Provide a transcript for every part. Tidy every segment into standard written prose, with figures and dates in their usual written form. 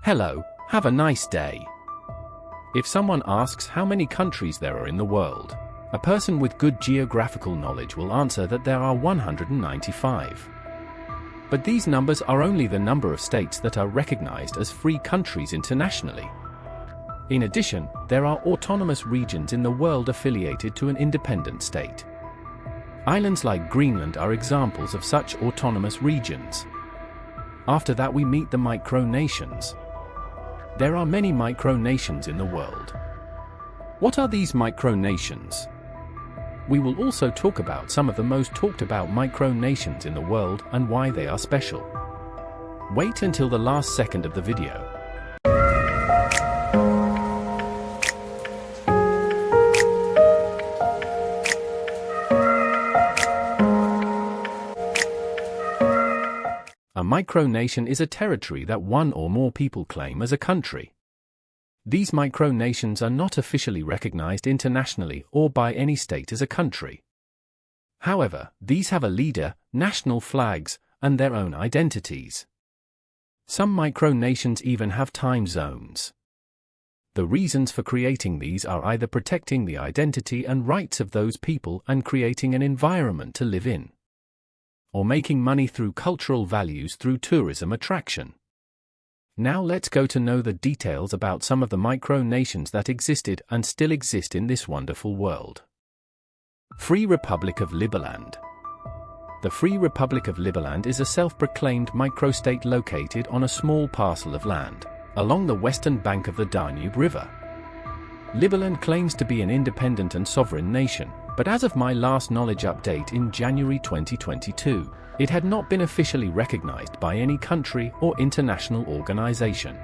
Hello, have a nice day. If someone asks how many countries there are in the world, a person with good geographical knowledge will answer that there are 195. But these numbers are only the number of states that are recognized as free countries internationally. In addition, there are autonomous regions in the world affiliated to an independent state. Islands like Greenland are examples of such autonomous regions. After that we meet the micronations. There are many micronations in the world. What are these micronations? We will also talk about some of the most talked about micronations in the world and why they are special. Wait until the last second of the video. A micronation is a territory that one or more people claim as a country. These micronations are not officially recognized internationally or by any state as a country. However, these have a leader, national flags, and their own identities. Some micronations even have time zones. The reasons for creating these are either protecting the identity and rights of those people and creating an environment to live in, or making money through cultural values through tourism attraction. Now let's go to know the details about some of the micronations that existed and still exist in this wonderful world. Free Republic of Liberland. The Free Republic of Liberland is a self-proclaimed microstate located on a small parcel of land, along the western bank of the Danube River. Liberland claims to be an independent and sovereign nation, but as of my last knowledge update in January 2022, it had not been officially recognized by any country or international organization.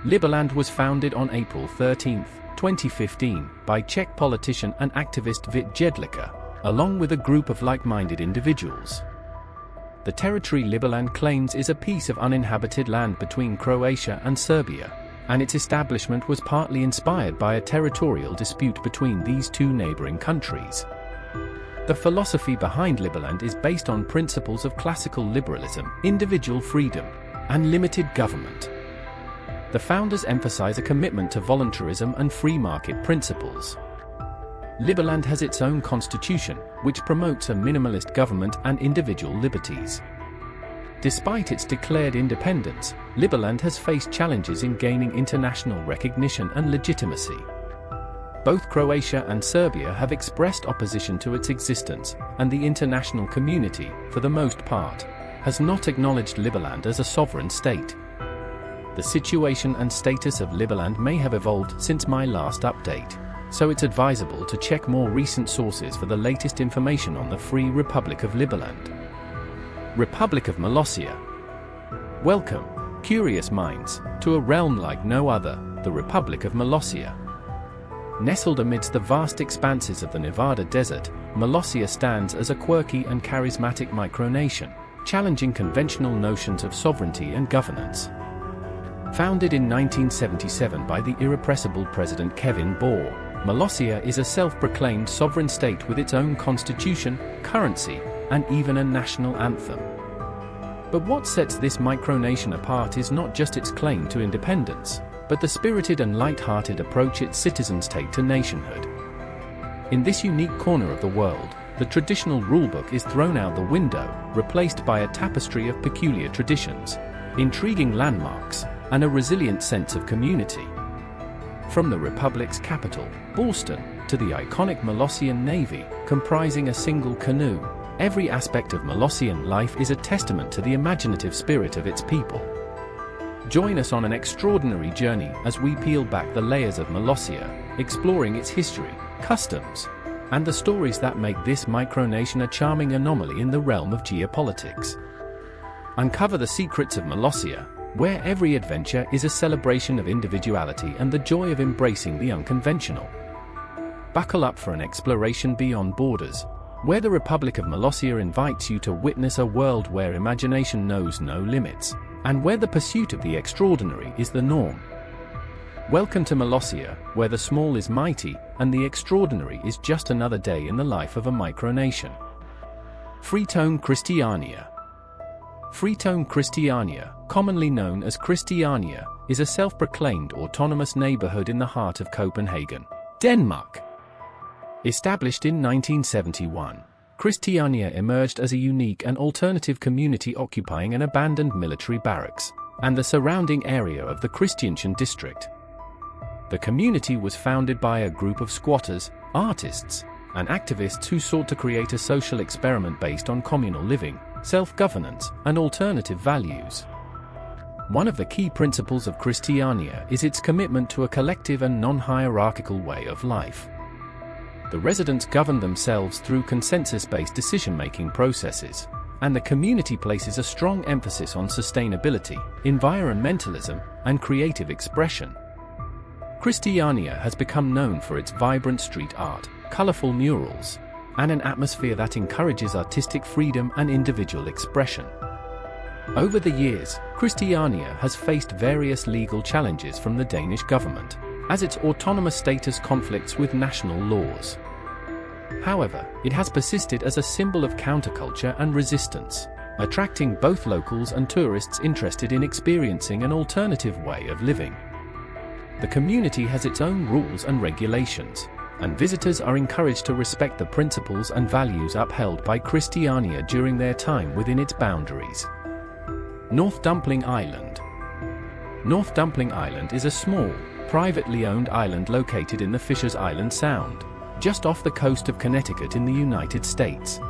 Liberland was founded on April 13, 2015, by Czech politician and activist Vít Jedlička, along with a group of like-minded individuals. The territory Liberland claims is a piece of uninhabited land between Croatia and Serbia, and its establishment was partly inspired by a territorial dispute between these two neighboring countries. The philosophy behind Liberland is based on principles of classical liberalism, individual freedom, and limited government. The founders emphasize a commitment to voluntarism and free market principles. Liberland has its own constitution, which promotes a minimalist government and individual liberties. Despite its declared independence, Liberland has faced challenges in gaining international recognition and legitimacy. Both Croatia and Serbia have expressed opposition to its existence, and the international community, for the most part, has not acknowledged Liberland as a sovereign state. The situation and status of Liberland may have evolved since my last update, so it's advisable to check more recent sources for the latest information on the Free Republic of Liberland. Republic of Molossia. Welcome, curious minds, to a realm like no other, the Republic of Molossia. Nestled amidst the vast expanses of the Nevada desert, Molossia stands as a quirky and charismatic micronation, challenging conventional notions of sovereignty and governance. Founded in 1977 by the irrepressible President Kevin Bore, Molossia is a self-proclaimed sovereign state with its own constitution, currency, and even a national anthem. But what sets this micronation apart is not just its claim to independence, but the spirited and light-hearted approach its citizens take to nationhood. In this unique corner of the world, the traditional rulebook is thrown out the window, replaced by a tapestry of peculiar traditions, intriguing landmarks, and a resilient sense of community. From the Republic's capital, Boston, to the iconic Molossian Navy, comprising a single canoe, every aspect of Molossian life is a testament to the imaginative spirit of its people. Join us on an extraordinary journey as we peel back the layers of Molossia, exploring its history, customs, and the stories that make this micronation a charming anomaly in the realm of geopolitics. Uncover the secrets of Molossia, where every adventure is a celebration of individuality and the joy of embracing the unconventional. Buckle up for an exploration beyond borders, where the Republic of Molossia invites you to witness a world where imagination knows no limits, and where the pursuit of the extraordinary is the norm. Welcome to Molossia, where the small is mighty, and the extraordinary is just another day in the life of a micronation. Freetone Christiania. Freetown Christiania, commonly known as Christiania, is a self-proclaimed autonomous neighborhood in the heart of Copenhagen, Denmark. Established in 1971, Christiania emerged as a unique and alternative community occupying an abandoned military barracks and the surrounding area of the Christianshavn district. The community was founded by a group of squatters, artists, and activists who sought to create a social experiment based on communal living, self-governance, and alternative values. One of the key principles of Christiania is its commitment to a collective and non-hierarchical way of life. The residents govern themselves through consensus-based decision-making processes, and the community places a strong emphasis on sustainability, environmentalism, and creative expression. Christiania has become known for its vibrant street art, colorful murals, and an atmosphere that encourages artistic freedom and individual expression. Over the years, Christiania has faced various legal challenges from the Danish government, as its autonomous status conflicts with national laws. However, it has persisted as a symbol of counterculture and resistance, attracting both locals and tourists interested in experiencing an alternative way of living. The community has its own rules and regulations, and visitors are encouraged to respect the principles and values upheld by Christiania during their time within its boundaries. North Dumpling Island. North Dumpling Island is a small, privately owned island located in the Fishers Island Sound, just off the coast of Connecticut in the United States.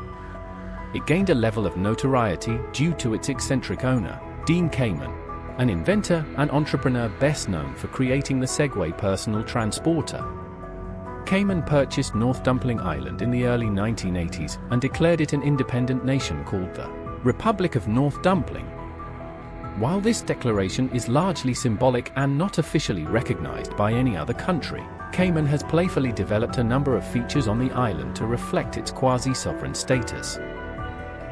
It gained a level of notoriety due to its eccentric owner, Dean Kamen, an inventor and entrepreneur best known for creating the Segway personal transporter. Kamen purchased North Dumpling Island in the early 1980s and declared it an independent nation called the Republic of North Dumpling. While this declaration is largely symbolic and not officially recognized by any other country, Kamen has playfully developed a number of features on the island to reflect its quasi-sovereign status.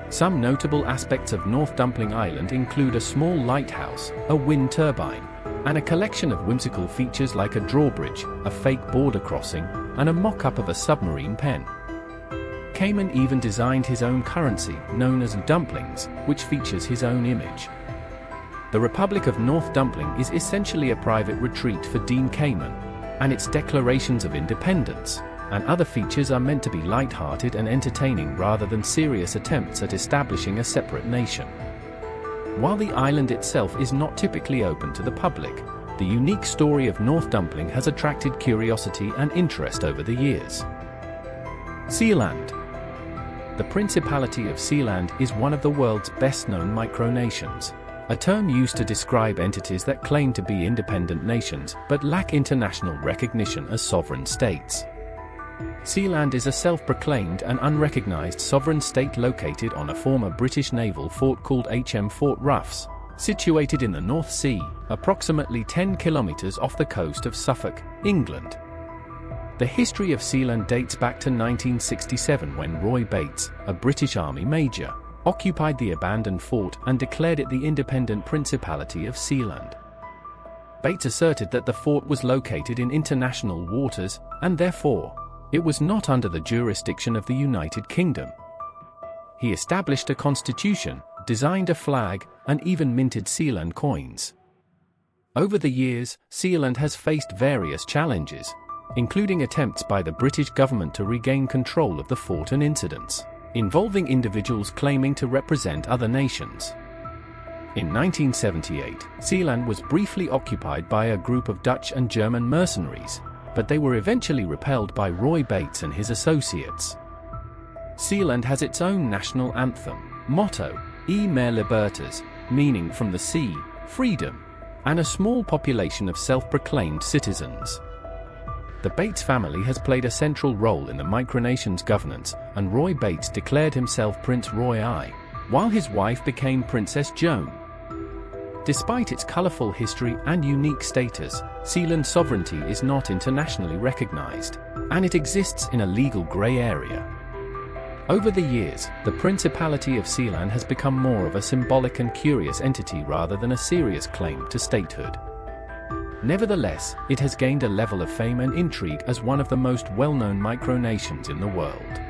Some notable aspects of North Dumpling Island include a small lighthouse, a wind turbine, and a collection of whimsical features like a drawbridge, a fake border crossing, and a mock-up of a submarine pen. Kamen even designed his own currency, known as dumplings, which features his own image. The Republic of North Dumpling is essentially a private retreat for Dean Kamen, and its declarations of independence and other features are meant to be light-hearted and entertaining rather than serious attempts at establishing a separate nation. While the island itself is not typically open to the public, the unique story of North Dumpling has attracted curiosity and interest over the years. Sealand. The Principality of Sealand is one of the world's best-known micronations, a term used to describe entities that claim to be independent nations but lack international recognition as sovereign states. Sealand is a self-proclaimed and unrecognized sovereign state located on a former British naval fort called Fort Ruffs, situated in the North Sea, approximately 10 kilometers off the coast of Suffolk, England. The history of Sealand dates back to 1967 when Roy Bates, a British Army major, occupied the abandoned fort and declared it the independent Principality of Sealand. Bates asserted that the fort was located in international waters, and therefore, it was not under the jurisdiction of the United Kingdom. He established a constitution, designed a flag, and even minted Sealand coins. Over the years, Sealand has faced various challenges, including attempts by the British government to regain control of the fort and incidents involving individuals claiming to represent other nations. In 1978, Sealand was briefly occupied by a group of Dutch and German mercenaries, but they were eventually repelled by Roy Bates and his associates. Sealand has its own national anthem, motto, E Mer Libertas, meaning from the sea, freedom, and a small population of self-proclaimed citizens. The Bates family has played a central role in the micronation's governance, and Roy Bates declared himself Prince Roy I, while his wife became Princess Joan. Despite its colorful history and unique status, Sealand's sovereignty is not internationally recognized, and it exists in a legal gray area. Over the years, the Principality of Sealand has become more of a symbolic and curious entity rather than a serious claim to statehood. Nevertheless, it has gained a level of fame and intrigue as one of the most well-known micronations in the world.